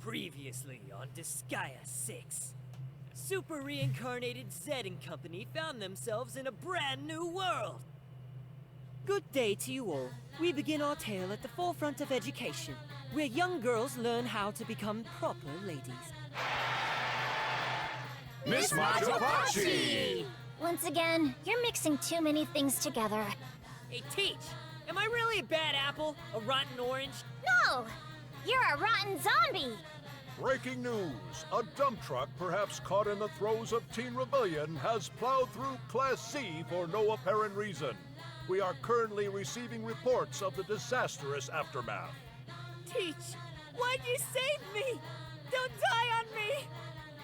Previously on Disgaea 6. Super reincarnated Zed and company found themselves in a brand new world. Good day to you all. We begin our tale at the forefront of education, where young girls learn how to become proper ladies. Miss Majopachi! Once again, you're mixing too many things together. Hey, Teach! Am I really a bad apple? A rotten orange? No! You're a rotten zombie! Breaking news! A dump truck, perhaps caught in the throes of teen rebellion, has plowed through Class C for no apparent reason. We are currently receiving reports of the disastrous aftermath. Teach! Why'd you save me? Don't die on me!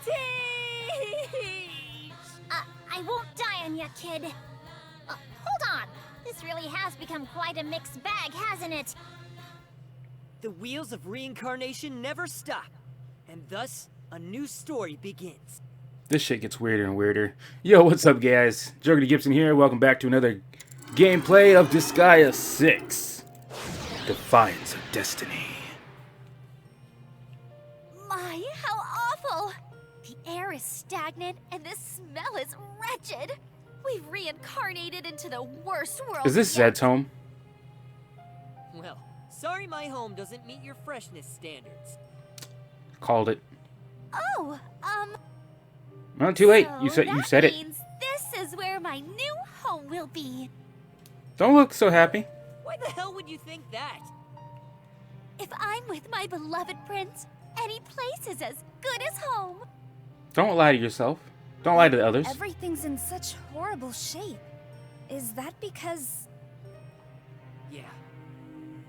Teach! I won't die on ya, kid. Hold on! This really has become quite a mixed bag, hasn't it? The wheels of reincarnation never stop, and thus, a new story begins. This shit gets weirder and weirder. Yo, what's up, guys? JokerDGibson here. Welcome back to another gameplay of Disgaea 6. Defiance of Destiny. My, how awful! The air is stagnant, and the smell is wretched. We've reincarnated into the worst world Is this yet. Zed's home? Well, sorry my home doesn't meet your freshness standards. Called it. Oh, Not too late. so You said it. means this is where my new home will be. Don't look so happy. Why the hell would you think that? If I'm with my beloved prince, any place is as good as home. Don't lie to yourself. Don't lie to the others. Everything's in such horrible shape. Is that because... Yeah.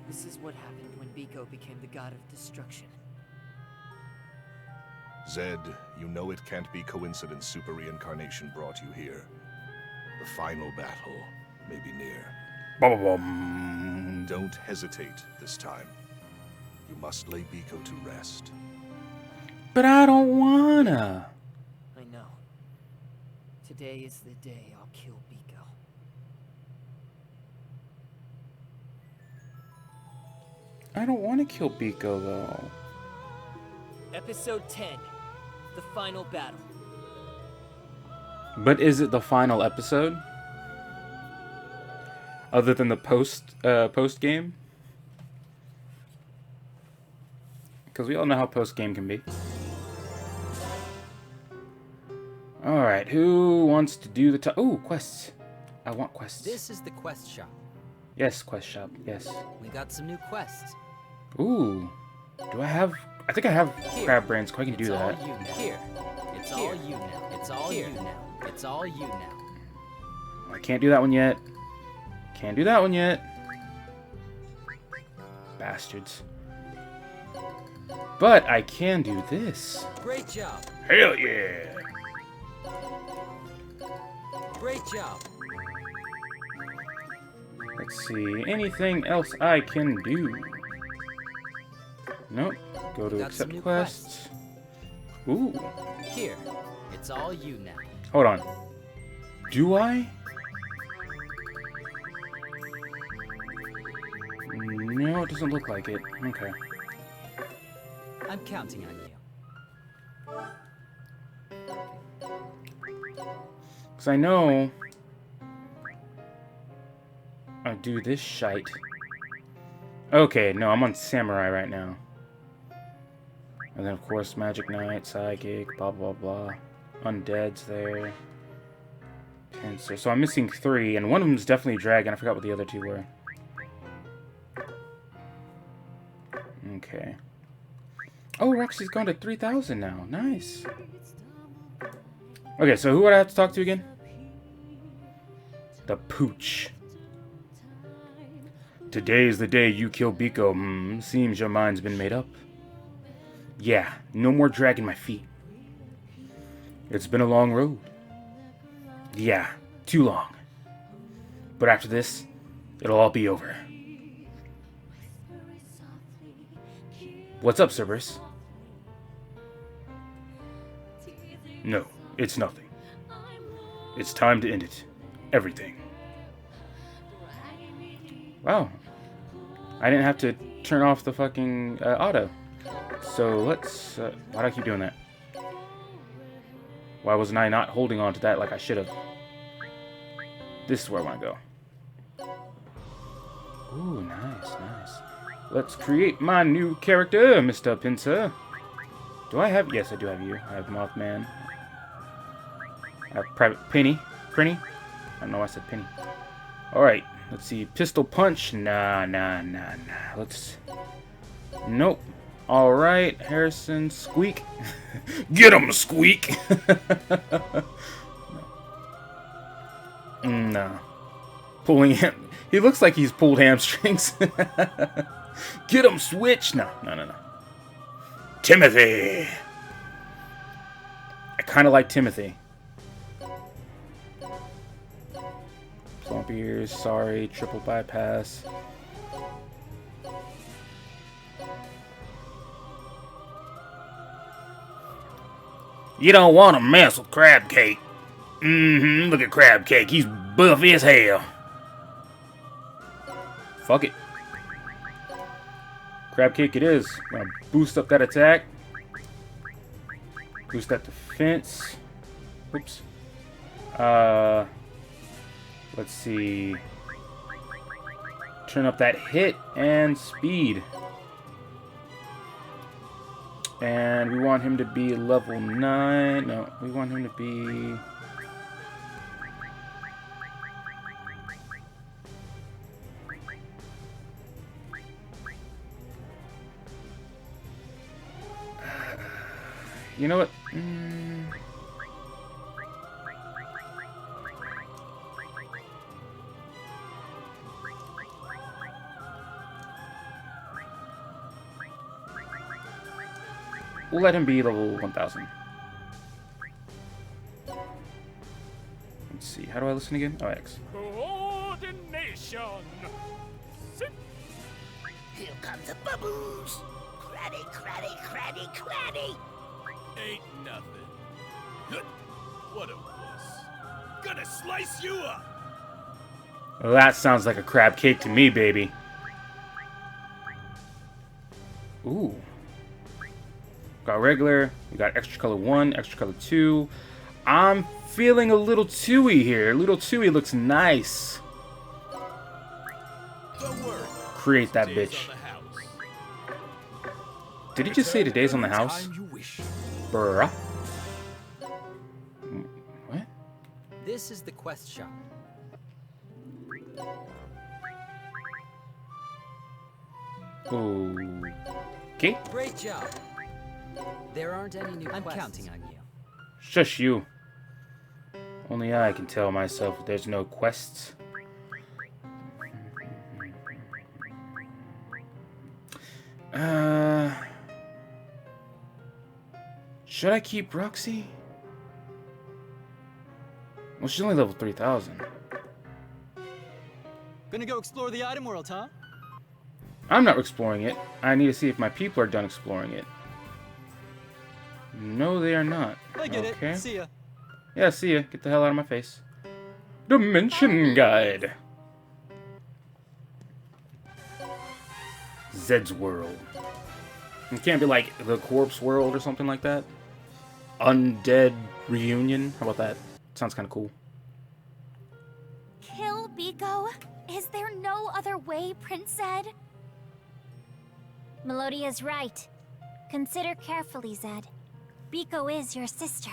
This is what happened when Biko became the god of destruction. Zed, you know it can't be coincidence super reincarnation brought you here. The final battle may be near. Ba-ba-bum. Don't hesitate this time. You must lay Biko to rest. But I don't wanna. I know. Today is the day I'll kill Biko. I don't want to kill Biko, though. Episode 10. The final battle. But is it the final episode? Other than the post game? Because we all know how post game can be. Alright, who wants to do the oh, quests. I want quests. This is the quest shop. Yes, quest shop, yes. We got some new quests. Ooh. Do I have... I think I have Here. crab brains, so I can do It's all that. you now. Here. It's all you now. It's all you now. It's all you now. I can't do that one yet. Can't do that one yet. Bastards. But I can do this. Great job. Hell yeah! Great job. Let's see. Anything else I can do? Nope. Go to Got some accept new quests. Ooh. Here. It's all you now. Hold on. Do I? No, it doesn't look like it. Okay. I'm counting on you. Because I know I do this shite. Okay, no, I'm on Samurai right now. And then, of course, Magic Knight, Psychic, blah, blah, blah. Undead's there. Pincer. So I'm missing 3, and one of them's definitely Dragon. I forgot what the other 2 were. Okay. Oh, Roxy's gone to 3,000 now. Nice. Okay, so who would I have to talk to again? The Pooch. Today's the day you kill Biko. Seems your mind's been made up. Yeah, no more dragging my feet. It's been a long road. Yeah, too long. But after this, it'll all be over. What's up, Cerberus? No, it's nothing. It's time to end it. Everything. Wow. I didn't have to turn off the fucking auto. So let's... why do I keep doing that? Why wasn't I not holding on to that like I should have? This is where I want to go. Ooh, nice, nice. Let's create my new character, Mr. Pincer. Do I have... Yes, I do have you. I have Mothman. I have Private Penny. Prinny? I don't know why I said Penny. Alright, let's see. Pistol Punch. Nah. Let's... Nope. Alright, Harrison. Squeak. Get him, Squeak! Nah. Pulling him. He looks like he's pulled hamstrings. Get him, Switch! No. Timothy! I kind of like Timothy. Plump ears, sorry, triple bypass. You don't want to mess with Crab Cake. Look at Crab Cake, he's buffy as hell. Fuck it. Crab Cake it is. Gonna boost up that attack. Boost that defense. Oops. Let's see. Turn up that hit and speed. And we want him to be level 9. No, we want him to be... You know what? We'll let him be level 1000. Let's see. How do I listen again? Oh, X. Coordination. Sit. Here comes the bubbles. Craddy. Ain't nothing. What a wuss. Gonna slice you up. Well, that sounds like a crab cake to me, baby. Ooh. Got regular. We got extra color 1, extra color 2. I'm feeling a little Tui here. Little Tui looks nice. Don't worry. Create that bitch. Did he just say today's on the house? Bruh. What? This is the quest shop. Okay. Great job. There aren't any new quests. I'm counting on you. Shush you. Only I can tell myself there's no quests. Should I keep Roxy? Well, she's only level 3000. Gonna go explore the item world, huh? I'm not exploring it. I need to see if my people are done exploring it. No, they are not. I get it. See ya. Yeah, see ya. Get the hell out of my face. Dimension Guide. Zed's World. It can't be like the Corpse World or something like that. Undead Reunion. How about that? Sounds kind of cool. Kill Biko? Is there no other way, Prince Zed? Melodia's right. Consider carefully, Zed. Biko is your sister.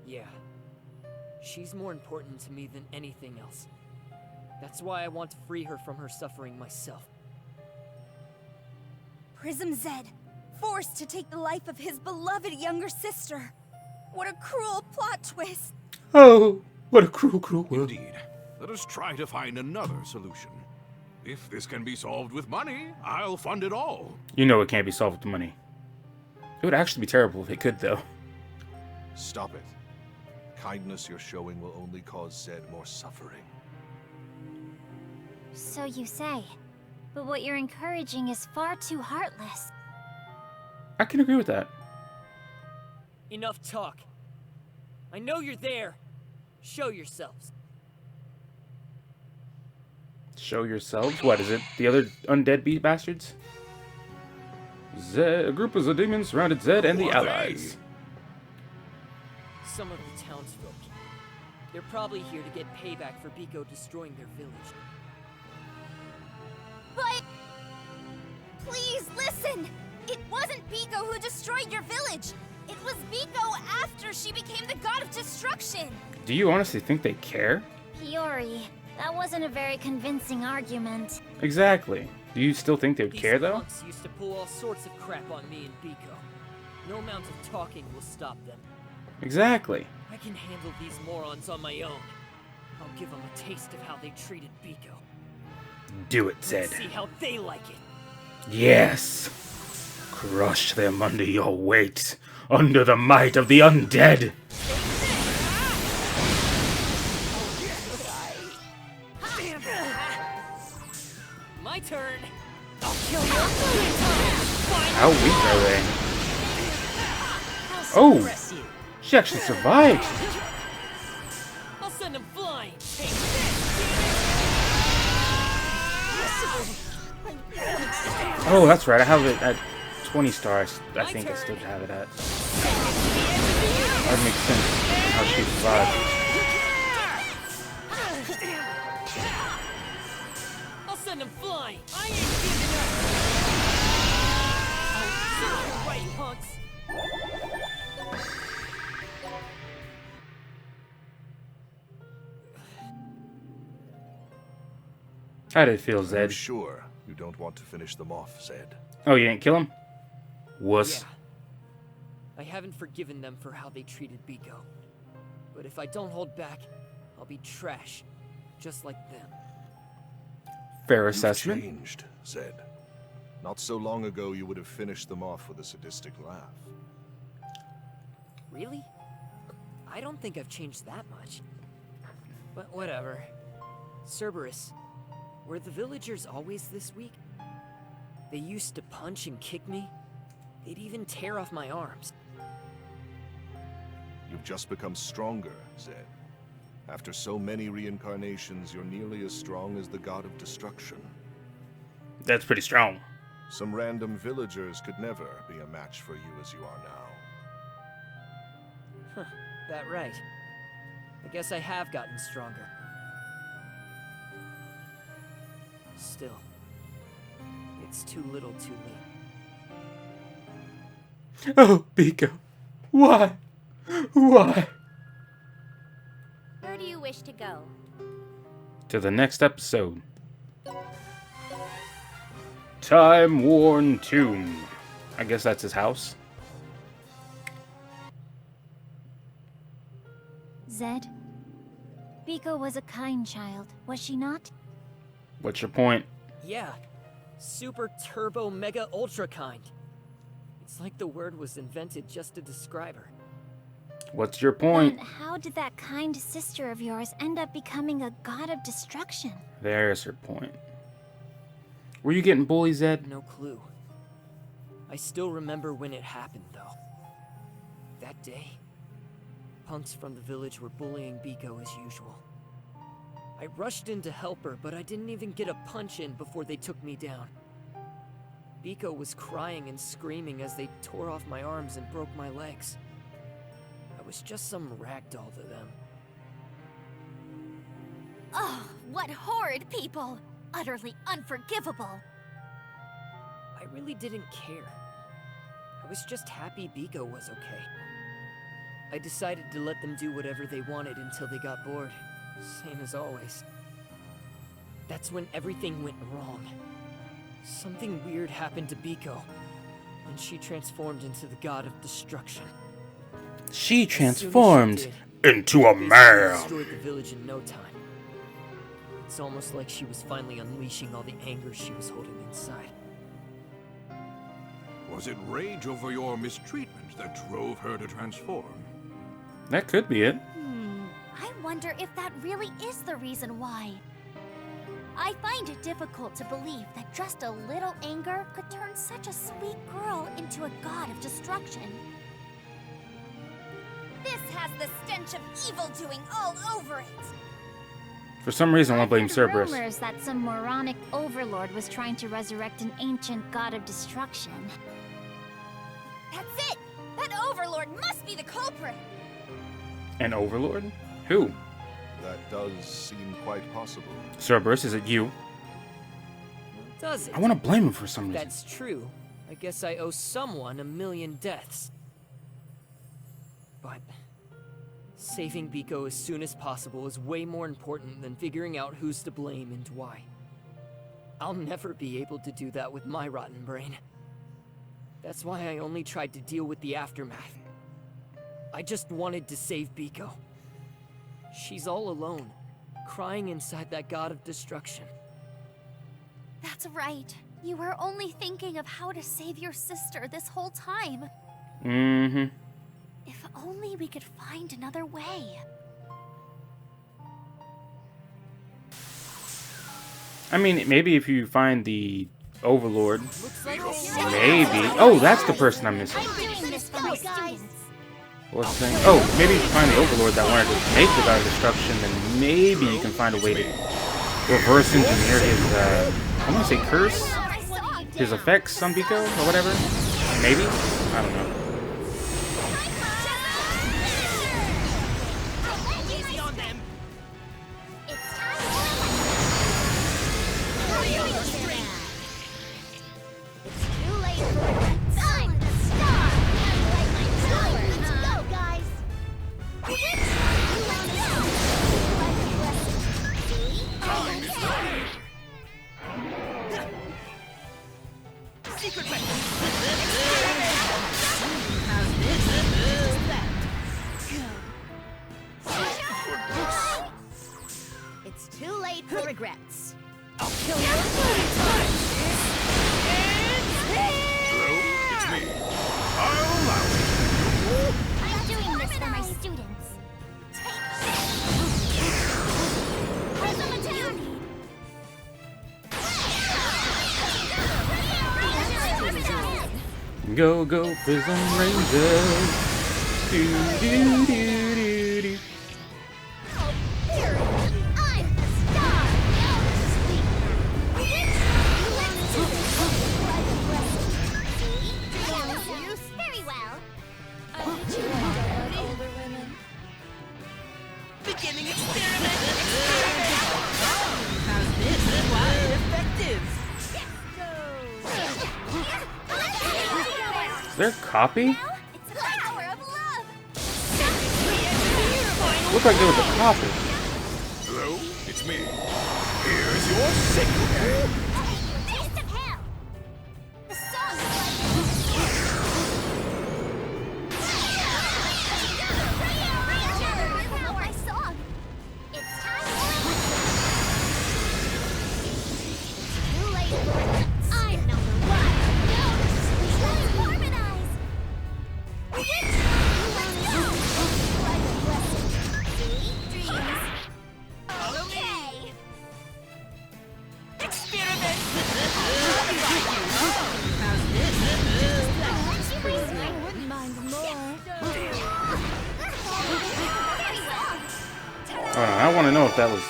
Yeah. She's more important to me than anything else. That's why I want to free her from her suffering myself. Prism Zed, forced to take the life of his beloved younger sister. What a cruel plot twist. Oh, what a cruel world. Indeed. Let us try to find another solution. If this can be solved with money, I'll fund it all. You know it can't be solved with money. It would actually be terrible if it could, though. Stop it. Kindness you're showing will only cause Zed more suffering. So you say. But what you're encouraging is far too heartless. I can agree with that. Enough talk. I know you're there. Show yourselves. Show yourselves? What is it? The other undead beat bastards? A group of demons surrounded Zed and the Who are allies. Some of the townsfolk. They're probably here to get payback for Biko destroying their village. But... Please, listen! It wasn't Biko who destroyed your village! It was Biko after she became the god of destruction! Do you honestly think they care? Fiori, that wasn't a very convincing argument. Exactly. Do you still think they would These care, though? punks used to pull all sorts of crap on me and Biko. No amount of talking will stop them. Exactly. I can handle these morons on my own. I'll give them a taste of how they treated Biko. Do it, Zed. See how they like it. Yes! Crush them under your weight, under the might of the undead! My turn. I'll kill you. How weak are they? Oh! She actually survived! I'll send him flying. Oh, that's right. I have it at 20 stars. I think I still have it at. That makes sense. How she survived. I'll send him flying. I ain't giving up. Oh, right, punks. How did it feel, I'm Zed? sure you don't want to finish them off, Zed. Oh, you didn't kill him? Wuss. Yeah. I haven't forgiven them for how they treated Biko. But if I don't hold back, I'll be trash. Just like them. Fair You've assessment. changed, Zed. Not so long ago, you would have finished them off with a sadistic laugh. Really? I don't think I've changed that much. But whatever. Cerberus, were the villagers always this weak? They used to punch and kick me. They'd even tear off my arms. You've just become stronger, Zed. After so many reincarnations, you're nearly as strong as the god of destruction. That's pretty strong. Some random villagers could never be a match for you as you are now. Huh, that right. I guess I have gotten stronger. Still, it's too little too late. Oh, Biko. Why? Why? Where do you wish to go? To the next episode. Time-worn tomb. I guess that's his house. Zed, Biko was a kind child, was she not? What's your point? Yeah, super turbo mega ultra kind. It's like the word was invented just to describe her. What's your point? Then how did that kind sister of yours end up becoming a god of destruction? There's her point. Were you getting bullied, Zed? No clue. I still remember when it happened, though. That day, punks from the village were bullying Biko as usual. I rushed in to help her, but I didn't even get a punch in before they took me down. Biko was crying and screaming as they tore off my arms and broke my legs. I was just some ragdoll to them. Oh, what horrid people! Utterly unforgivable! I really didn't care. I was just happy Biko was okay. I decided to let them do whatever they wanted until they got bored. Same as always. That's when everything went wrong. Something weird happened to Biko, and she transformed into the god of destruction. She As soon as she transformed did, into a basically man. destroyed the village in no time. It's almost like she was finally unleashing all the anger she was holding inside. Was it rage over your mistreatment that drove her to transform? That could be it. I wonder if that really is the reason why. I find it difficult to believe that just a little anger could turn such a sweet girl into a god of destruction. This has the stench of evil doing all over it. For some reason, I want to blame I've heard Cerberus. rumors that some moronic overlord was trying to resurrect an ancient god of destruction. That's it! That overlord must be the culprit! An overlord? Who? That does seem quite possible. Cerberus, is it you? Does it? I want to blame him for some reason. That's true. I guess I owe someone 1,000,000 deaths. But saving Biko as soon as possible is way more important than figuring out who's to blame and why. I'll never be able to do that with my rotten brain. That's why I only tried to deal with the aftermath. I just wanted to save Biko. She's all alone, crying inside that god of destruction. That's right. You were only thinking of how to save your sister this whole time. Mm-hmm. If only we could find another way. I mean, maybe if you find the overlord, Looks like maybe. Oh, that's the person I'm missing. I'm doing this for my students. What's the thing? Oh, maybe if you find the overlord that wanted to make the god of destruction, then maybe you can find a way to reverse engineer his, I want to say curse? His effects on Biko, or whatever? Maybe? I don't know. Easy on them. It's time It's too late for regrets. I'm the star. Like my tower. Let's go, guys. Secret weapon. It's too late for regrets. Hello, it's me. I'll allow it. I'm doing this for my students. Prism attack! Go, go, Prism Rangers. Do, do, do, do, do. I'm the star! Very well. Beginning experiment. How's this? Quite effective. Is there a copy? It's the power of love! Looked like there was a copy. Hello, it's me. Here's your signal. Taste of hell! The song is like my song. It's time too late for regrets. I'm number one. Let's harmonize. Dreams. Okay. Experiment. I wouldn't mind more. Hold on, I want to know if that was...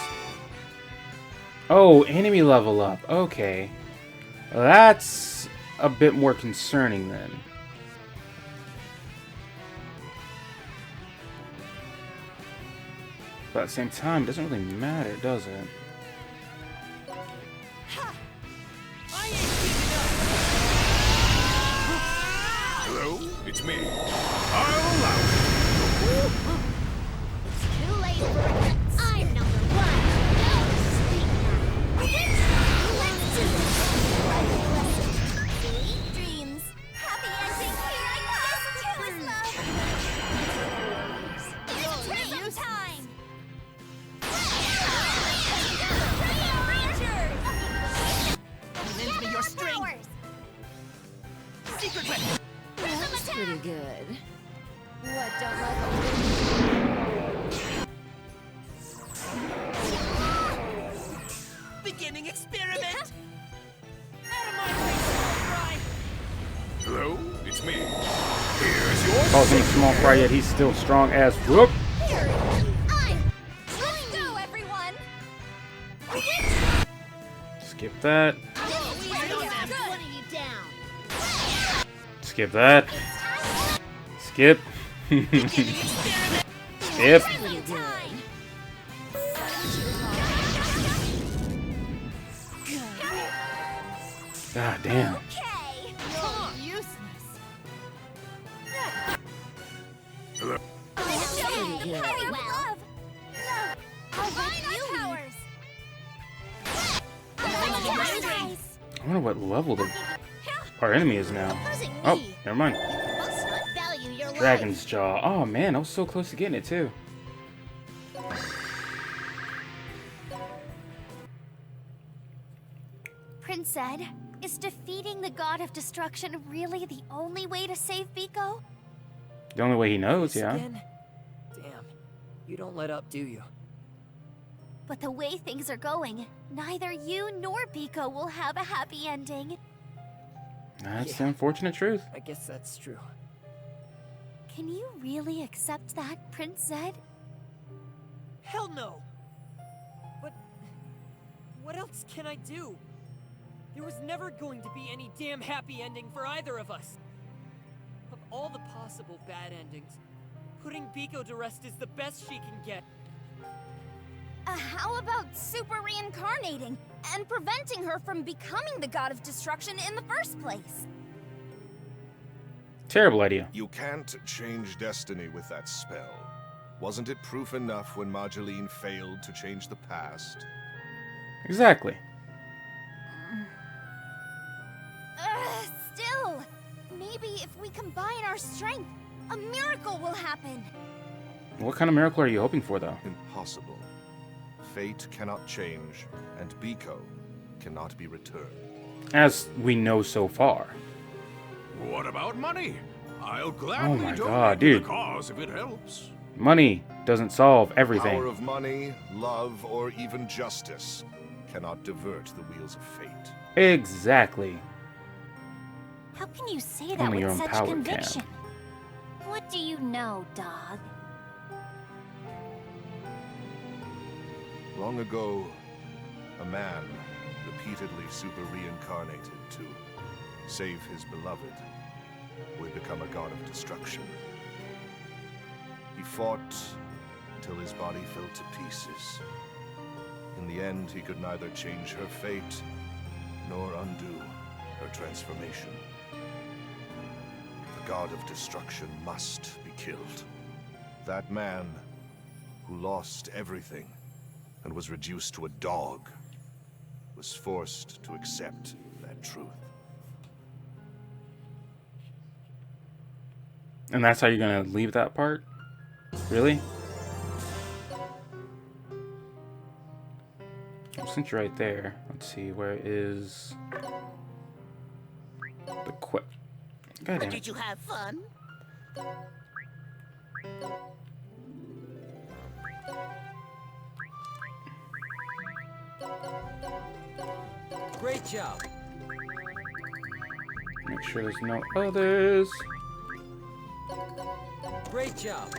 Oh, enemy level up. Okay. That's a bit more concerning then. But at the same time, it doesn't really matter, does it? Hello, it's me. I'll allow it. Too late for regrets. I'm number one. Dreams. Happy ending. Here I come. This too is love. It's prism time. Lend me your strength. Secret weapon. That's Pretty good. What don't Beginning experiment. Hello, it's me. Here's your Calls him a small fry, yet he's still strong as whoop. Let's go, everyone. Skip that. Good. Skip that. It's time Skip. Skip. God damn. Okay. Useless. Hello. Very well. Combine our powers. I wonder what level our enemy is now. Oh, never mind. Must not value your life. Dragon's Jaw. Oh man, I was so close to getting it too. Prince Zed, is defeating the god of destruction really the only way to save Biko? The only way he knows, yeah. Again? Damn. You don't let up, do you? But the way things are going, neither you nor Biko will have a happy ending. That's the unfortunate truth. I guess that's true. Can you really accept that, Prince Zed? Hell no! But what else can I do? There was never going to be any damn happy ending for either of us. Of all the possible bad endings, putting Biko to rest is the best she can get. How about super reincarnating and preventing her from becoming the god of destruction in the first place? Terrible idea. You can't change destiny with that spell. Wasn't it proof enough when Marjeline failed to change the past? Exactly. Still, maybe if we combine our strength, a miracle will happen. What kind of miracle are you hoping for, though? Impossible. Fate cannot change, and Biko cannot be returned. As we know so far. What about money? I'll Oh gladly my donate God, to dude. the cause if it helps. Money doesn't solve everything. Power of money, love, or even justice cannot divert the wheels of fate. Exactly. How can you say that Only your with own such power can. conviction? What do you know, dog? Long ago, a man repeatedly super reincarnated to save his beloved, who had become a god of destruction. He fought until his body fell to pieces. In the end, he could neither change her fate nor undo her transformation. The god of destruction must be killed. That man who lost everything and was reduced to a dog was forced to accept that truth. And that's how you're gonna leave that part? Really? Since you're right there, let's see, where is the quest? God damn it. Did you have fun? Great job. Make sure there's no others. Great job.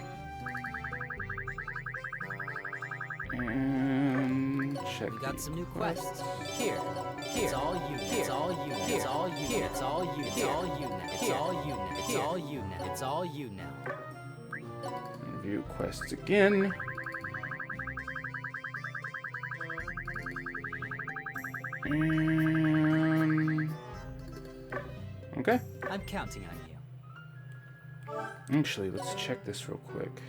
And check. We got the some new quests. Here. It's all you. It's all you. It's all you. It's all you. It's all you now. It's all you now. It's all you now. It's all you now. Review quests again. And okay. I'm counting on you. Actually, let's check this real quick.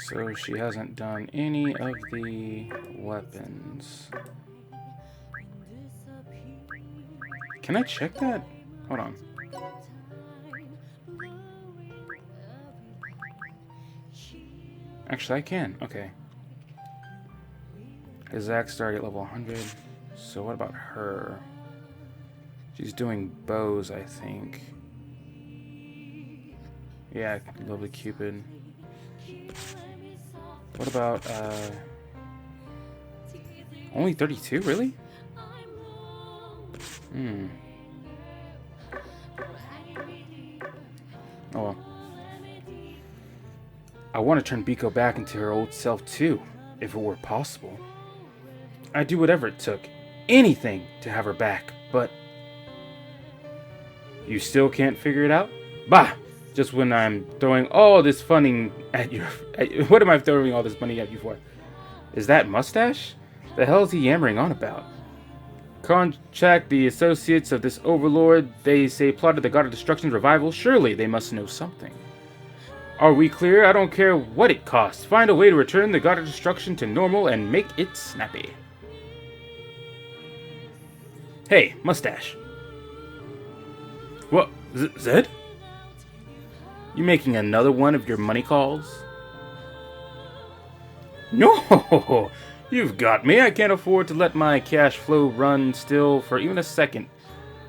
So she hasn't done any of the weapons. Can I check that? Hold on. Actually, I can. Okay. His axe started at level 100. So what about her? She's doing bows, I think. Yeah, lovely Cupid. What about, Only 32, really? Oh well. I want to turn Biko back into her old self too, if it were possible. I'd do whatever it took, anything to have her back, but... You still can't figure it out? Bah! Just when I'm throwing all this funding at you... What am I throwing all this money at you for? Is that Mustache? The hell is he yammering on about? Contact the associates of this overlord. They say plotted the God of Destruction's revival. Surely they must know something. Are we clear? I don't care what it costs. Find a way to return the God of Destruction to normal and make it snappy. Hey, Mustache. What? Zed? You making another one of your money calls? No! You've got me. I can't afford to let my cash flow run still for even a second.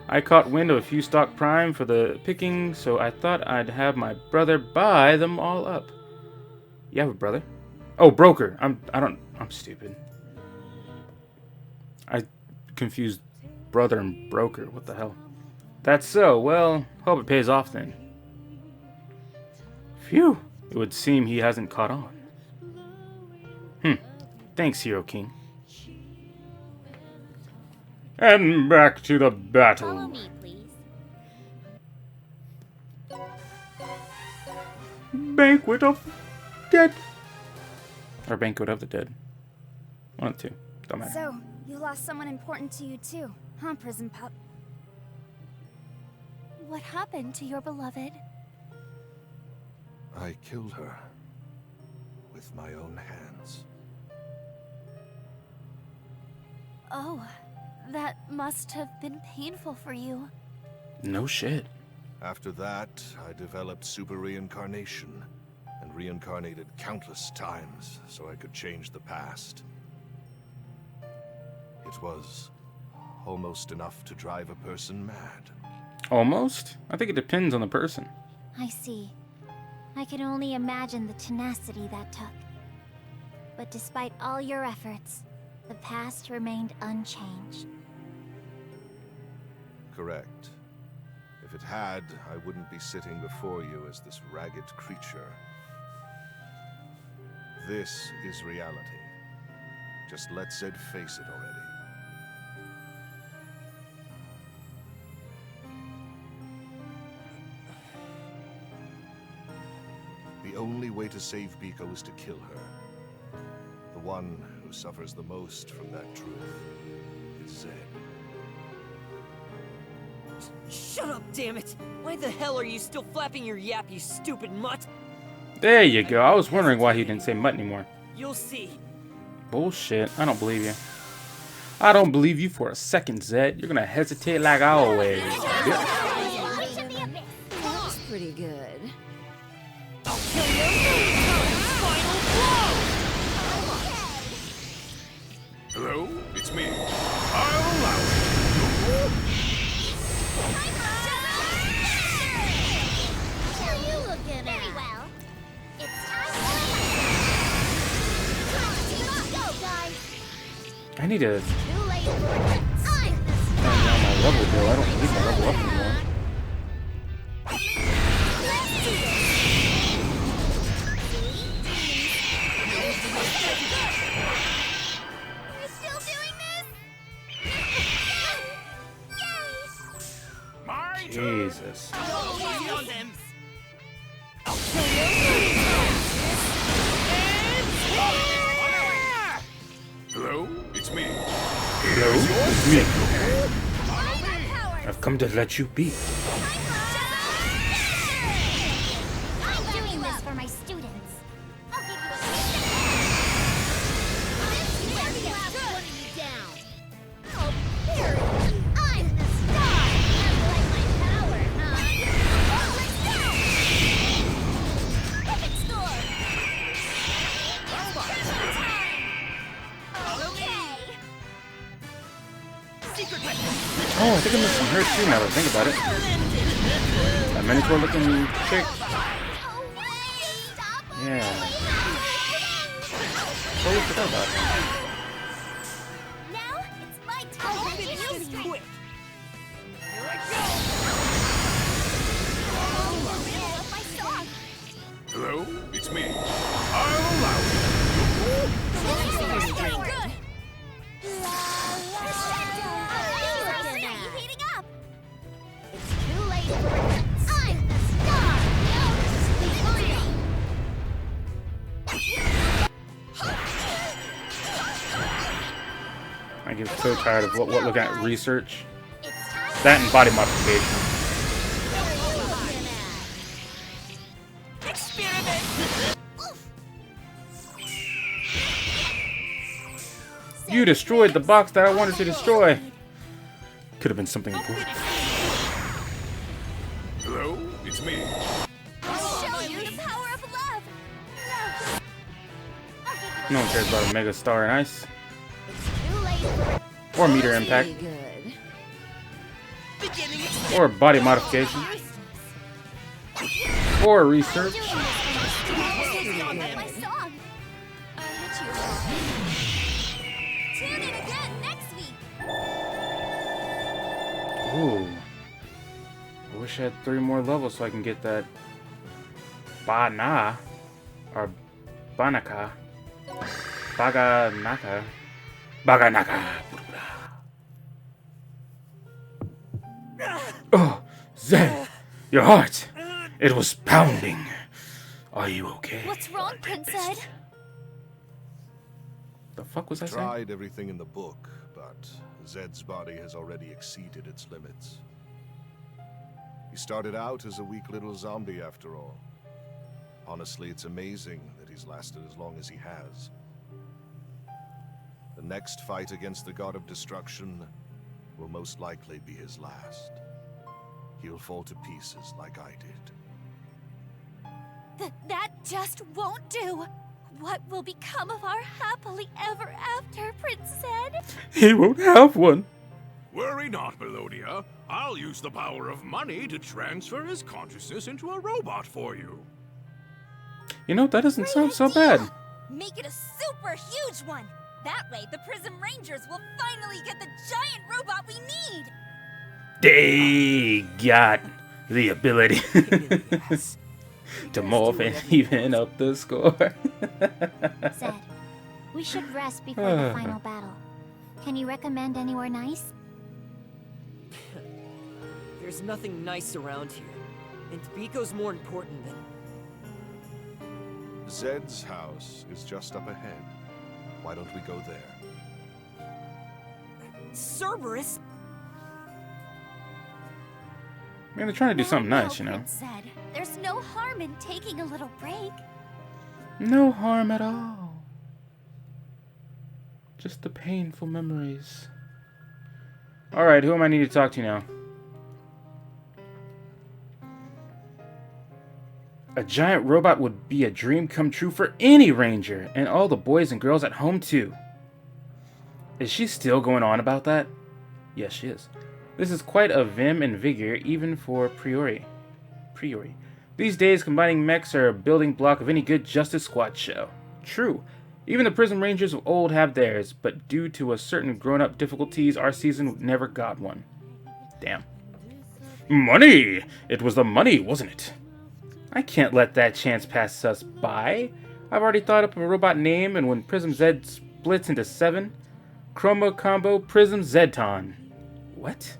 I caught wind of a few stock prime for the picking, so I thought I'd have my brother buy them all up. You have a brother? Oh, broker. I'm stupid. I confused brother and broker. What the hell? That's so. Well, hope it pays off then. Phew. It would seem he hasn't caught on. Thanks, Hero King. And back to the battle. Follow me, please. Banquet of Dead. Or Banquet of the Dead. One of the two. Don't matter. So, you lost someone important to you too, huh, Prison Pup? What happened to your beloved? I killed her with my own hands. Oh, that must have been painful for you. No shit. After that, I developed super reincarnation and reincarnated countless times so I could change the past. It was almost enough to drive a person mad. Almost? I think it depends on the person. I see. I can only imagine the tenacity that took. But despite all your efforts, the past remained unchanged. Correct. If it had, I wouldn't be sitting before you as this ragged creature. This is reality. Just let Zed face it already. The only way to save Biko is to kill her. The one who suffers the most from that truth is Zed. Shut up, damn it! Why the hell are you still flapping your yap, you stupid mutt? There you go. I was wondering why he didn't say mutt anymore. You'll see. Bullshit. I don't believe you. I don't believe you for a second, Zed. You're gonna hesitate like always. That's pretty good. I'll kill you! Final blow! Hello? It's me. I'll allow it. What are you looking at? Very well. It's time to go, guys. I need to Too late for this. I'm the turn down my level, though. I don't need my level up anymore. We're still doing this? Yay! My Jesus. Easy on them. Hello? It's me. Hello? It's me. I've come to let you be. I'm doing this for my students. I'll give you a This is where the last one of you down. Oh, there it is. I'm the star. You like my power, huh? Oh, let's go! Perfect score. It's time. Okay. Secret weapon. Oh, I think I'm missing her too now that I think about it. That Minotaur looking chick. Yeah. Totally forgot about her. I get so tired of looking at research. That and body modification. You destroyed the box that I wanted to destroy. Could have been something important. Hello, it's me. Show you the power of love. No one cares about a mega star in ice. Too late for Or meter impact. Or body modification. Or research. my song. Tune in again next week. Ooh. I wish I had 3 more levels so I can get that Bana or Banaka. Baganaka. Baganaka. Oh, Zen, your heart. It was pounding. Are you okay? What's wrong, Prince Ed? The fuck was I saying? Tried everything in the book, but Zed's body has already exceeded its limits. He started out as a weak little zombie after all. Honestly, it's amazing that he's lasted as long as he has. The next fight against the God of Destruction will most likely be his last. He'll fall to pieces like I did. That just won't do. What will become of our happily ever after, Prince Ed? He won't have one. Worry not, Melodia. I'll use the power of money to transfer his consciousness into a robot for you. You know, that doesn't sound so bad. Make it a super huge one. That way, the Prism Rangers will finally get the giant robot we need. They got the ability to morph and even up the score. Zed, we should rest before the final battle. Can you recommend anywhere nice? There's nothing nice around here. And Biko's more important than... Zed's house is just up ahead. Why don't we go there? Cerberus? Man, they're trying to do something nice, you know. Prince Ed, there's no harm in taking a little break. No harm at all. Just the painful memories. Alright, who am I need to talk to now? A giant robot would be a dream come true for any ranger, and all the boys and girls at home too. Is she still going on about that? Yes, she is. This is quite a vim and vigor, even for Priori. These days, combining mechs are a building block of any good Justice Squad show. True. Even the Prism Rangers of old have theirs, but due to a certain grown-up difficulties, our season never got one. Damn. Money! It was the money, wasn't it? I can't let that chance pass us by. I've already thought up a robot name, and when Prism Z splits into 7, Chroma Combo Prism Zeton. What?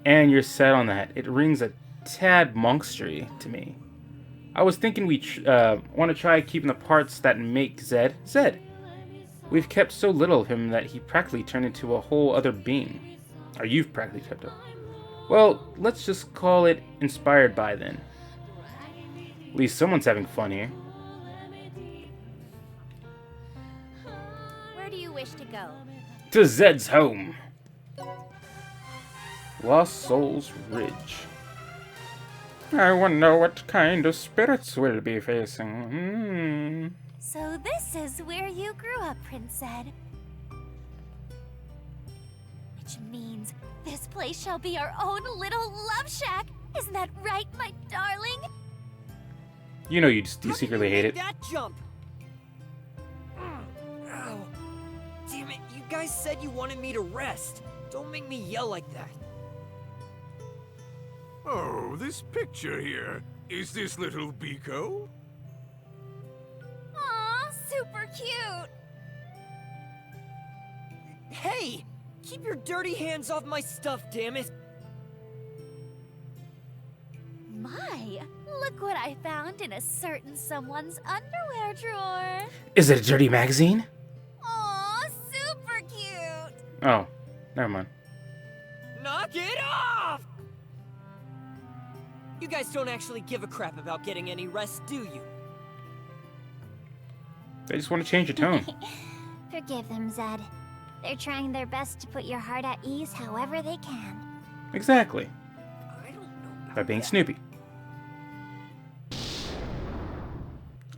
And you're set on that. It rings a tad monkstery to me. I was thinking we want to try keeping the parts that make Zed, Zed. We've kept so little of him that he practically turned into a whole other being. Or you've practically kept up. Well, let's just call it inspired by then. At least someone's having fun here. Where do you wish to go? To Zed's home. Lost Souls Ridge. I wonder what kind of spirits we'll be facing. So this is where you grew up, Prince Ed. Which means this place shall be our own little love shack. Isn't that right, my darling? You know you secretly hate it. That jump. Ow. Damn it, you guys said you wanted me to rest. Don't make me yell like that. Oh, this picture here. Is this little Biko? Aw, super cute. Hey! Keep your dirty hands off my stuff, damn it! My, look what I found in a certain someone's underwear drawer. Is it a dirty magazine? Aw, super cute. Oh, never mind. Knock it off! You guys don't actually give a crap about getting any rest, do you? They just want to change your tone. Forgive them, Zed. They're trying their best to put your heart at ease however they can. Exactly. I don't know By being that. Snoopy.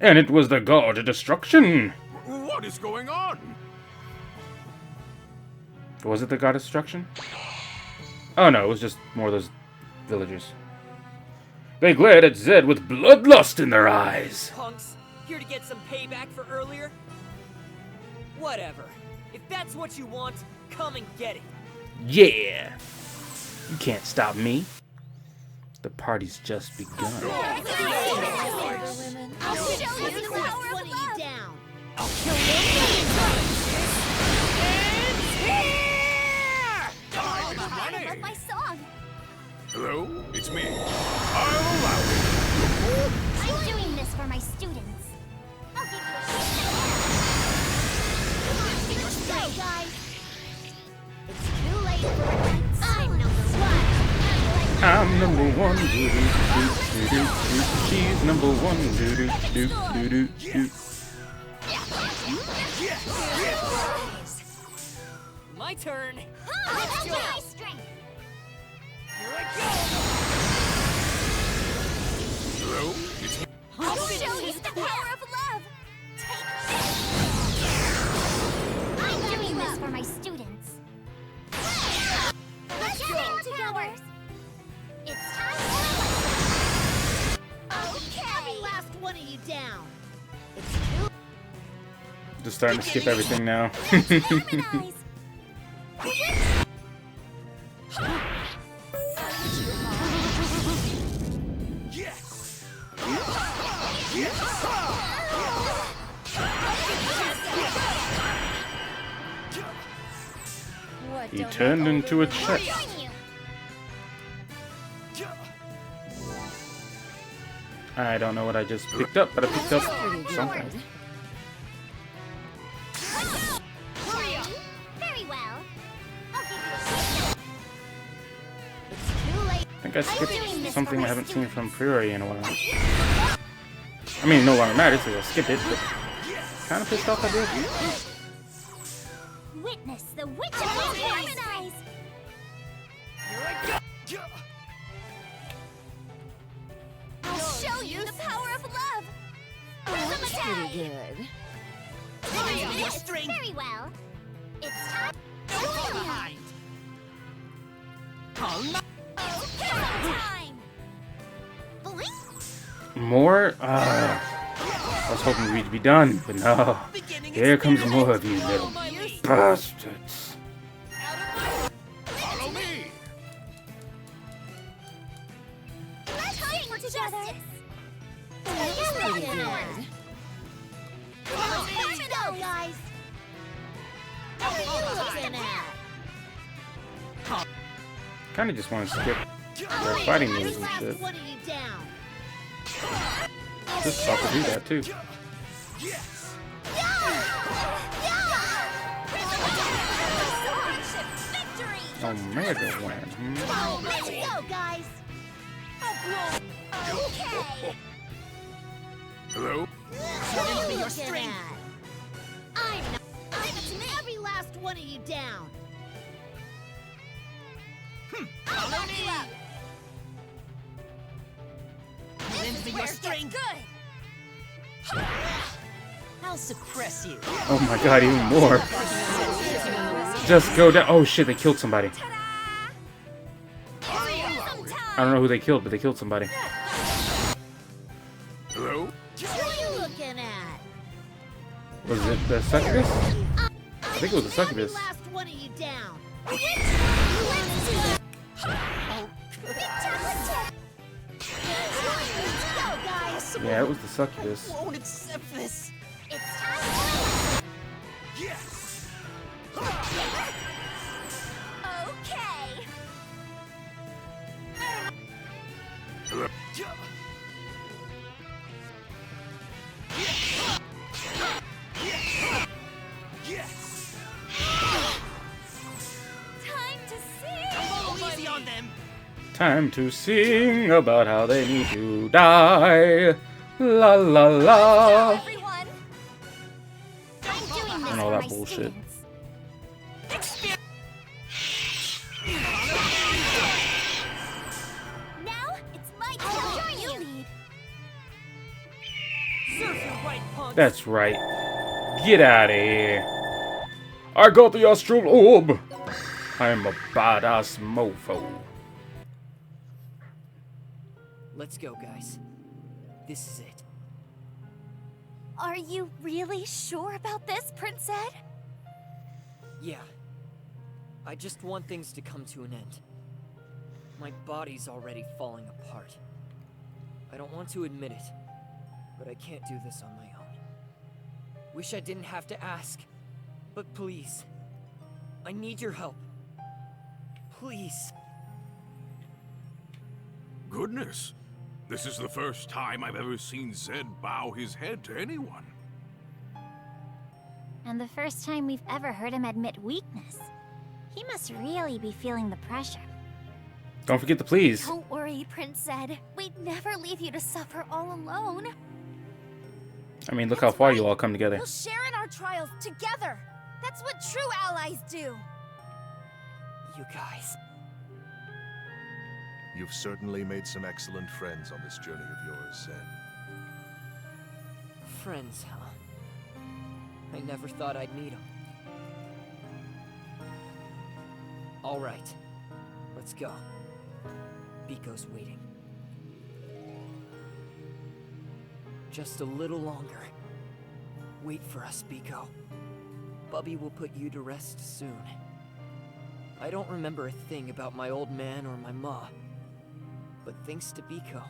And it was the god of destruction. What is going on? Was it the god of destruction? Oh no, it was just more of those villagers. They glared at Zed with bloodlust in their eyes. Punks, here to get some payback for earlier? Whatever. If that's what you want, come and get it. Yeah. You can't stop me. The party's just begun. I'll show you the power of love. Down. I'll kill you a million times! It's here! Time is I running. love my song. Hello, it's me. I'll allow it. I'm doing this for my students. I'll give you a shot. Let's go, guys. It's too late for fights. I'm number one. I'm number one. Doo-doo-doo-doo-doo-doo. She's number one. Doo-doo-doo-doo-doo. My turn. Let's go. My strength. Here I go! Hello, it's me. I'll show you the power of love. Take this. I'm doing this for my students. Let's get it together. It's time for okay. Every last one of you down. It's too Just starting to skip everything now. harmonize. Yes! What He don't turned I into a overlook? chest. Join you. I don't know what I just picked up, but I picked up something. Very well. I'll give you a shot. It's too late. I think I skipped something I haven't seen from Priori in a while. I mean, no longer matters because I skipped it, but kind of pissed off I did. Witness the witch of harmonize. Here I go! I'll show you the power of love. Prism attack. Good. Very well. It's time. Behind! Prism time. Blink. More? I was hoping we'd be done, but no. Here comes more of you little bastards. Follow me. Let's fight for justice. Pretty good. Let's go, guys. What are you looking at? Kinda just want to skip their fighting moves and Last shit. one of you down. This sucker do that too. Yes! Victory. Omega win. Oh, let's go, guys. Okay. Hello. What are you Your looking strength. at? I'm not. It's me. Every last one of you down. I'll knock you out. Lend me your strength! Good. I'll suppress you. Oh my god, even more. Just go down. Oh shit, they killed somebody. I don't know who they killed, but they killed somebody. Hello. What are you looking at? Was it the succubus? I think it was the succubus. Every last one of you down. Yeah, it was the succubus. Won't accept this. It's time. Yes! Okay. Hello. Yes! Time to sing about how they need to die. La la la. Everyone! I'm doing this And all for that my bullshit. students. Now it's my turn. You lead. Surf your right, punk. That's right. Get out of here. I got the astral orb. I'm a badass mofo. Let's go, guys. This is it. Are you really sure about this, Prince Ed? Yeah. I just want things to come to an end. My body's already falling apart. I don't want to admit it, but I can't do this on my own. Wish I didn't have to ask, but please, I need your help. Please. Goodness. This is the first time I've ever seen Zed bow his head to anyone. And the first time we've ever heard him admit weakness. He must really be feeling the pressure. Don't forget to please. Don't worry, Prince Ed. We'd never leave you to suffer all alone. I mean, look how far you all come together. We'll share in our trials together. That's what true allies do. You guys. You've certainly made some excellent friends on this journey of yours, Zed. Friends, huh? I never thought I'd need them. All right. Let's go. Biko's waiting. Just a little longer. Wait for us, Biko. Bubby will put you to rest soon. I don't remember a thing about my old man or my ma. But thanks to Biko,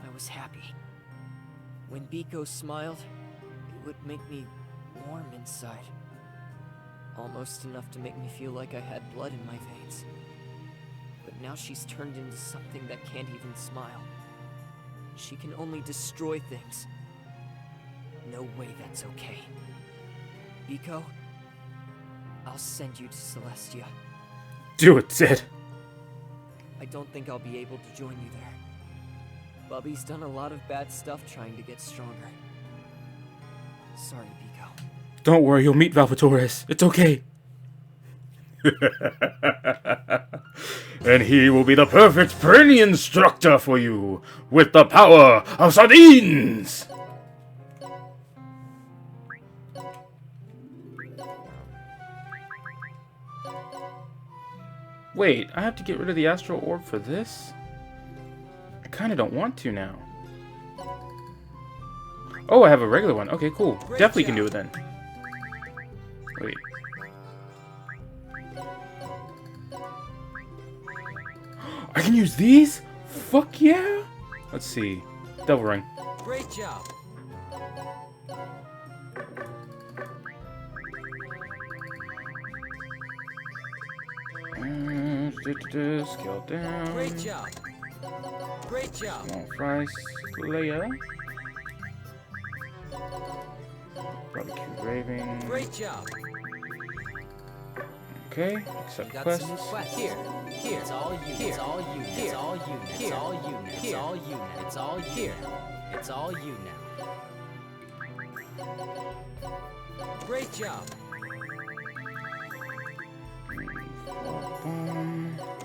I was happy. When Biko smiled, it would make me warm inside. Almost enough to make me feel like I had blood in my veins. But now she's turned into something that can't even smile. She can only destroy things. No way that's okay. Biko, I'll send you to Celestia. Do it, Zed. I don't think I'll be able to join you there. Bubby's done a lot of bad stuff trying to get stronger. Sorry, Biko. Don't worry, you'll meet Valvatores. It's okay. And he will be the perfect brainy instructor for you, with the power of sardines! Wait, I have to get rid of the astral orb for this? I kinda don't want to now. Oh, I have a regular one. Okay, cool. Definitely can do it then. Wait. I can use these? Fuck yeah! Let's see. Devil Ring. Great job. Scale down. Great job. Great job. Small fry Slayer. Barbecue Raving. Great job. Okay, accept Got quest. some new quests. Here, it's all you. It's all you. It's all you. It's all you. It's all you. It's all here. It's all you now. Great job.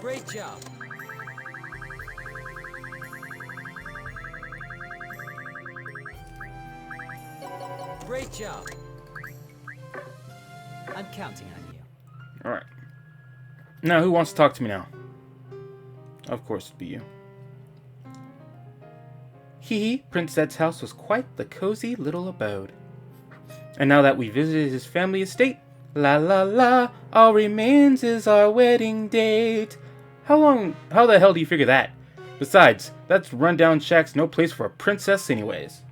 Great job. Great job. I'm counting on you. Alright. Now, who wants to talk to me now? Of course, it'd be you. Hee, Prince Zed's house was quite the cozy little abode. And now that we visited his family estate, la la la, all remains is our wedding date. How the hell do you figure that? Besides, that's rundown shack's no place for a princess anyways.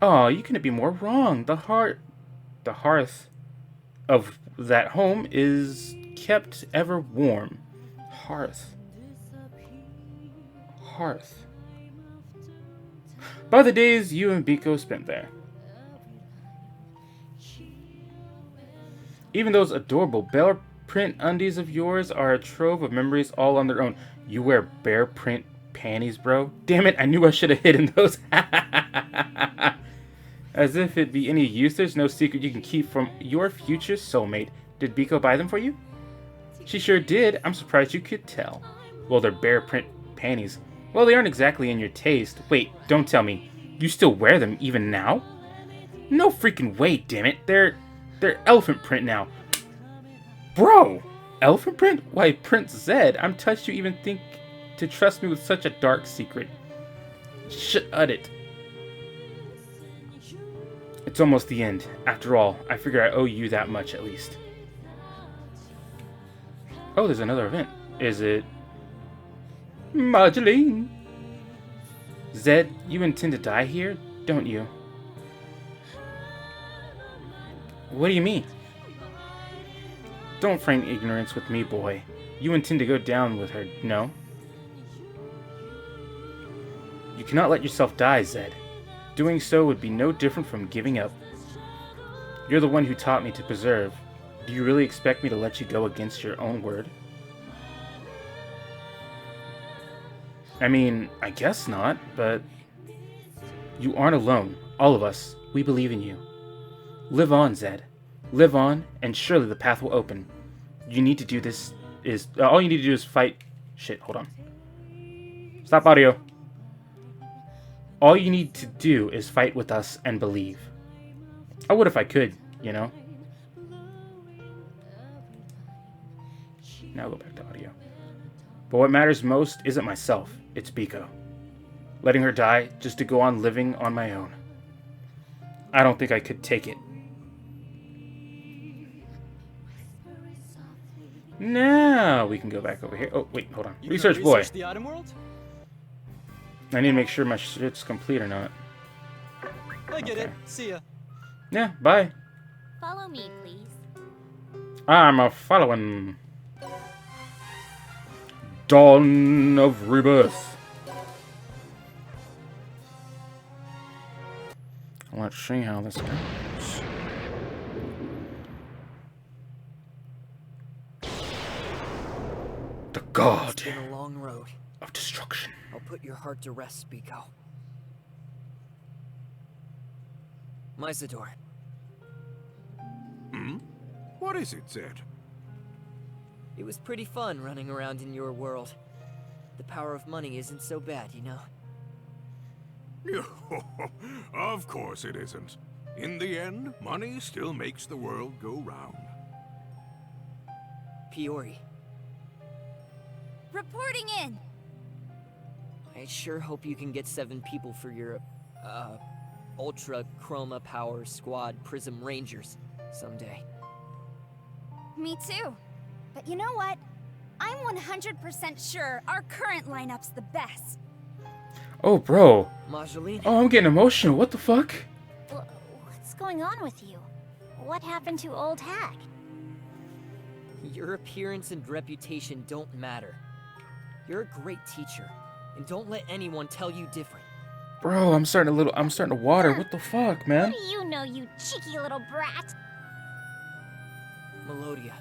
Aw, you couldn't be more wrong. The hearth of that home is kept ever warm. Hearth. By the days you and Biko spent there. Even those adorable bear print undies of yours are a trove of memories all on their own. You wear bear print panties, bro? Damn it, I knew I should have hidden those. As if it'd be any use, there's no secret you can keep from your future soulmate. Did Biko buy them for you? She sure did. I'm surprised you could tell. Well, they're bear print panties. Well, they aren't exactly in your taste. Wait, don't tell me. You still wear them even now? No freaking way, damn it. They're elephant print now. Bro! Elephant print? Why, Prince Zed, I'm touched you even think to trust me with such a dark secret. Shut it. It's almost the end. After all, I figure I owe you that much at least. Oh, there's another event. Is it... Marceline? Zed, you intend to die here, don't you? What do you mean? Don't feign ignorance with me, boy. You intend to go down with her, no? You cannot let yourself die, Zed. Doing so would be no different from giving up. You're the one who taught me to preserve. Do you really expect me to let you go against your own word? I mean, I guess not, but... You aren't alone. All of us. We believe in you. Live on, Zed. Live on, and surely the path will open. You need to do this is... all you need to do is fight... Shit, hold on. Stop audio. All you need to do is fight with us and believe. I would if I could, you know? Now go back to audio. But what matters most isn't myself, it's Biko. Letting her die just to go on living on my own. I don't think I could take it. Now we can go back over here. Oh, wait, hold on. Research boy. The item world? I need to make sure my shit's complete or not. I get it. See ya. Yeah, bye. Follow me, please. I'm a following. Dawn of Rebirth. Let's see how this goes. The God It's been a long road. of Destruction. I'll put your heart to rest, Biko. Mysador. Hmm? What is it, Zed? It was pretty fun running around in your world. The power of money isn't so bad, you know? Of course it isn't. In the end, money still makes the world go round. Piori, Reporting in. I sure hope you can get 7 people for your, Ultra Chroma Power Squad Prism Rangers someday. Me too. But you know what? I'm 100% sure our current lineup's the best. Oh, bro. Marceline? Oh, I'm getting emotional. What the fuck? What's going on with you? What happened to Old Hack? Your appearance and reputation don't matter. You're a great teacher, and don't let anyone tell you different. Bro, I'm starting to water. What the fuck, man? What do you know, you cheeky little brat? Melodia,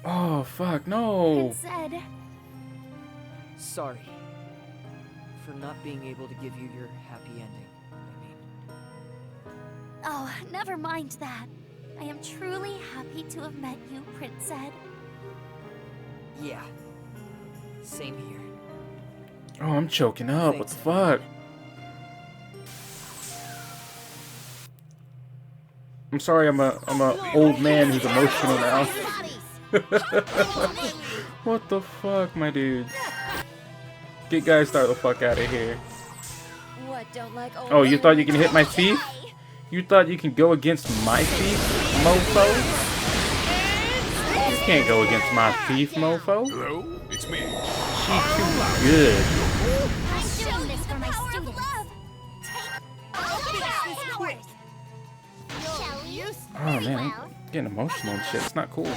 Oh, fuck, no. It said, sorry for not being able to give you your happy ending. I mean, oh, never mind that. I am truly happy to have met you, Prince Zed. yeah. Same here. Oh, I'm choking up. What the fuck? I'm sorry, I'm a old man who's emotional now. What the fuck, my dude? Get guys, start the fuck out of here. What, don't like old Oh, you men? thought you can hit my thief? You thought you can go against my thief, mofo? You can't go against my thief, mofo. Hello? It's me. She too good. I'm doing this for my students. Oh man, I'm getting emotional and shit. It's not cool.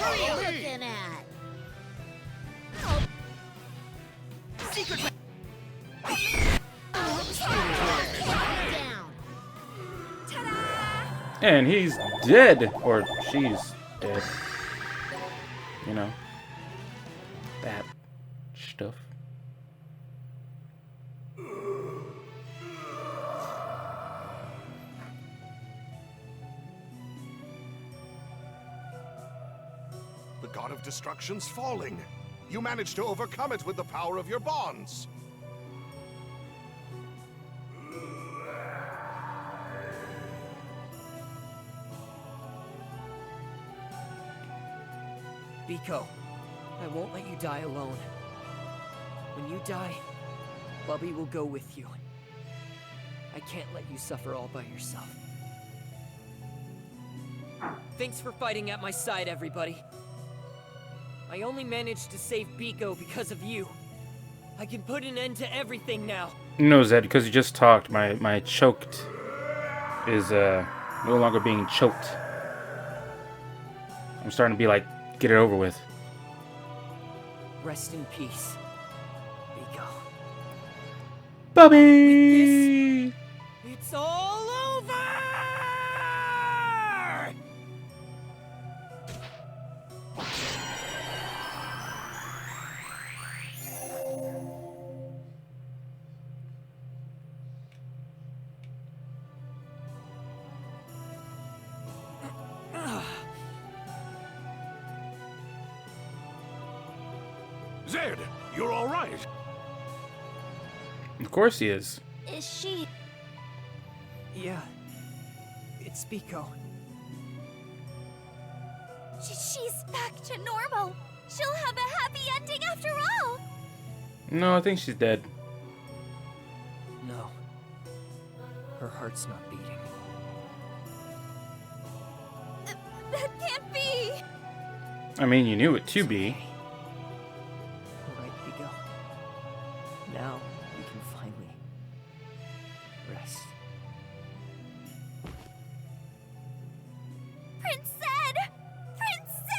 And he's dead, or she's dead. You know. Bat stuff. The god of destruction's falling. You managed to overcome it with the power of your bonds. Biko, I won't let you die alone. When you die, Bubby will go with you. I can't let you suffer all by yourself. Thanks for fighting at my side, everybody. I only managed to save Biko because of you. I can put an end to everything now. No, Zed, because you just talked. My choked is no longer being choked. I'm starting to be like, get it over with. Rest in peace, Biko. Bubby! It's all over! Zed, you're all right. Of course he is. Is she... Yeah, it's Biko. She's back to normal. She'll have a happy ending after all. No, I think she's dead. No. Her heart's not beating. That can't be. I mean, you knew it to be. Alright, Biko. Now we can finally rest. Prince Zed! Prince Zed!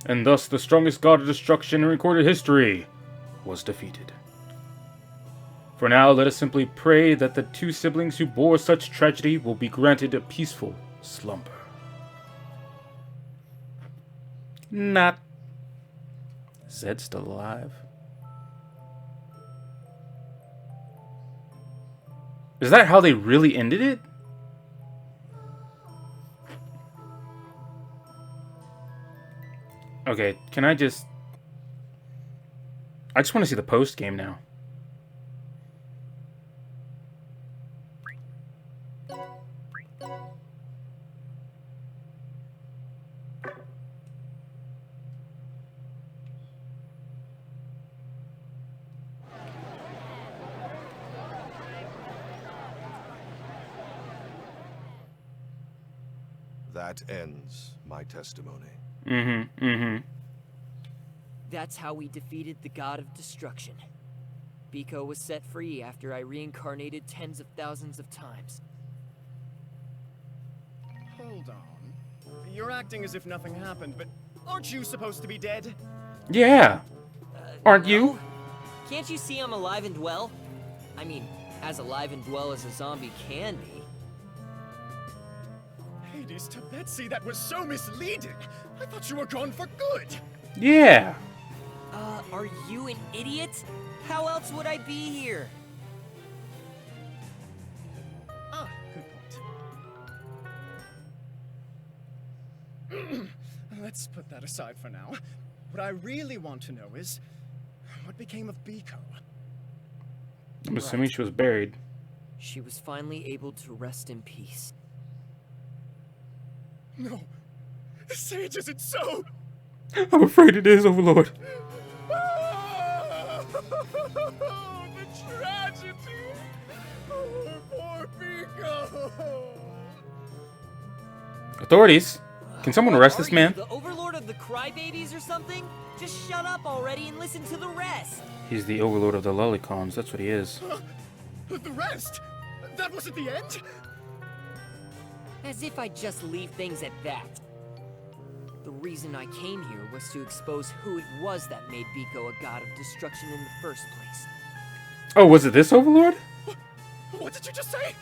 And thus, the strongest god of destruction in recorded history was defeated. For now, let us simply pray that the two siblings who bore such tragedy will be granted a peaceful slumber. Not. Zed's still alive. Is that how they really ended it? Okay, can I just want to see the post game now. That ends my testimony. That's how we defeated the god of destruction. Biko was set free after I reincarnated tens of thousands of times. Hold on. You're acting as if nothing happened, but aren't you supposed to be dead? Yeah. Aren't you? Can't you see I'm alive and well? I mean, as alive and well as a zombie can be. Hades to Betsy, that was so misleading. I thought you were gone for good. Yeah. Are you an idiot? How else would I be here? Ah, good point. Let's put that aside for now. What I really want to know is, what became of Biko? I'm assuming she was buried. She was finally able to rest in peace. No. Say it isn't so! I'm afraid it is, Overlord. The tragedy! Oh, poor Biko! Authorities, can someone arrest this man? The overlord of the crybabies or something? Just shut up already and listen to the rest. He's the overlord of the lollicons, that's what he is. The rest? That wasn't the end? As if I'd just leave things at that. The reason I came here was to expose who it was that made Biko a god of destruction in the first place. Oh, was it this overlord? What did you just say?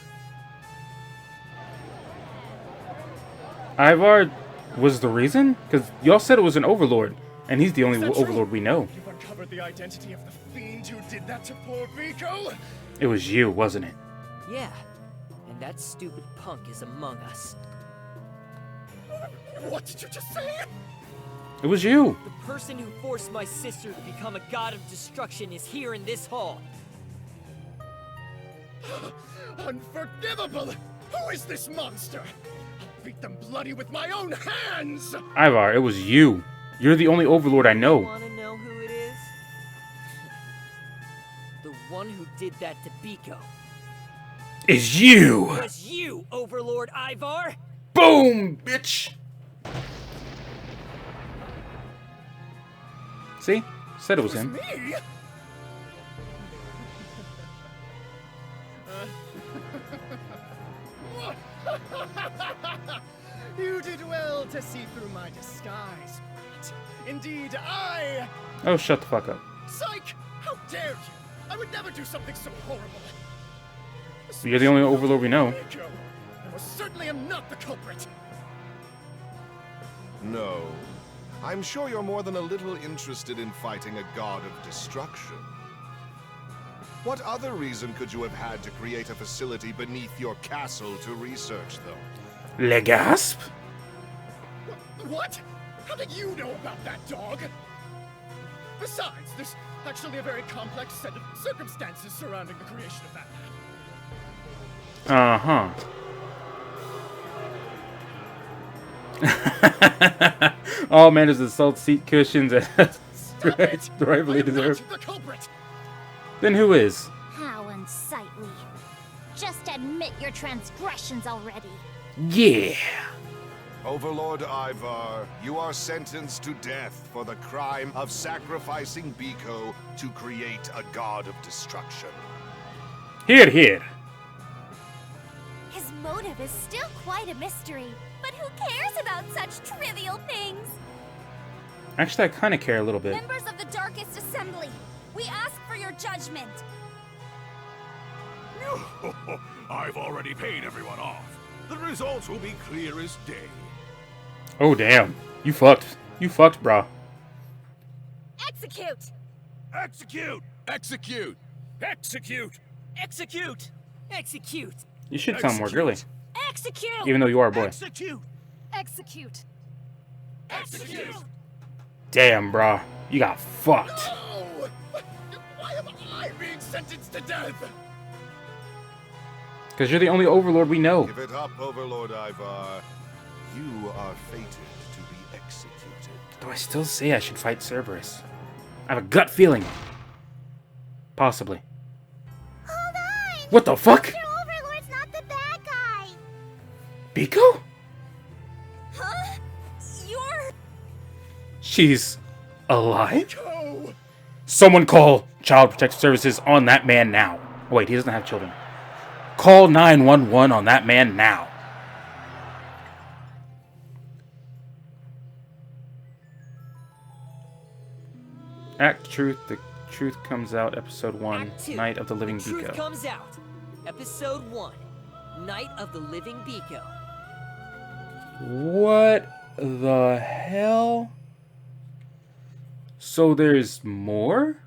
Ivar was the reason? Because y'all said it was an overlord, and he's the only overlord we know. You've uncovered the identity of the fiend who did that to poor Biko? It was you, wasn't it? Yeah, and that stupid punk is among us. What did you just say? It was you. The person who forced my sister to become a god of destruction is here in this hall. Unforgivable! Who is this monster? I'll beat them bloody with my own hands! Ivar, it was you. You're the only overlord I know. Wanna know who it is? The one who did that to Biko. Is you! Was you, Overlord Ivar? Boom, bitch! See? Said it was him. Me? You did well to see through my disguise. Indeed, I... Oh, shut the fuck up. Psych! How dare you! I would never do something so horrible. You're the only overlord we know. I most certainly am not the culprit. No. I'm sure you're more than a little interested in fighting a god of destruction. What other reason could you have had to create a facility beneath your castle to research them? Le gasp? What? How did you know about that dog? Besides, there's actually a very complex set of circumstances surrounding the creation of that. Uh-huh. All manners of salt seat cushions and rightfully deserved. The culprit. Then who is? How unsightly. Just admit your transgressions already. Yeah. Overlord Ivar, you are sentenced to death for the crime of sacrificing Biko to create a god of destruction. Here, here. His motive is still quite a mystery, but who cares about such trivial things? Actually, I kind of care a little bit. Members of the Darkest Assembly, we ask for your judgment. I've already paid everyone off. The results will be clear as day. Oh, damn. You fucked. You fucked, brah. Execute! Execute! Execute! Execute! Execute! Execute! You should sound more girly. Execute! Even though you are a boy. Execute! Execute! Execute! Damn, brah. You got fucked. No! Why am I being sentenced to death? Because you're the only overlord we know. Give it up, Overlord Ivar. You are fated to be executed. Do I still say I should fight Cerberus? I have a gut feeling. Possibly. Hold on! What the fuck? Your overlord's not the bad guy! Biko? Huh? You're... She's alive? Go! Someone call Child Protective Services on that man now. Oh, wait, he doesn't have children. Call 911 on that man now. Act Truth, the truth comes out, episode 1, Act 2, Night of the Living the truth Biko. comes out. Episode 1, Night of the Living Biko. What the hell? So there's more?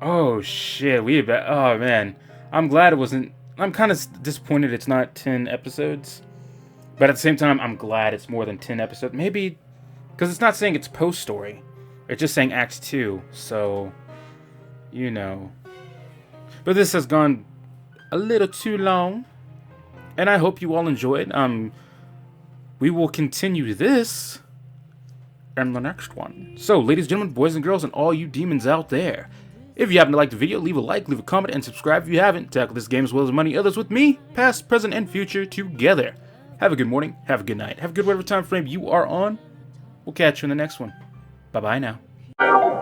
Oh shit, oh man. I'm glad it wasn't, I'm kind of disappointed it's not 10 episodes. But at the same time, I'm glad it's more than 10 episodes. Maybe, because it's not saying it's post-story. It's just saying Act 2, so, you know. But this has gone a little too long. And I hope you all enjoyed. We will continue this in the next one. So, ladies and gentlemen, boys and girls, and all you demons out there, if you happen to like the video, leave a like, leave a comment, and subscribe if you haven't. Tackle this game as well as many others with me, past, present, and future together. Have a good morning, have a good night, have a good whatever time frame you are on. We'll catch you in the next one. Bye-bye now. Wow.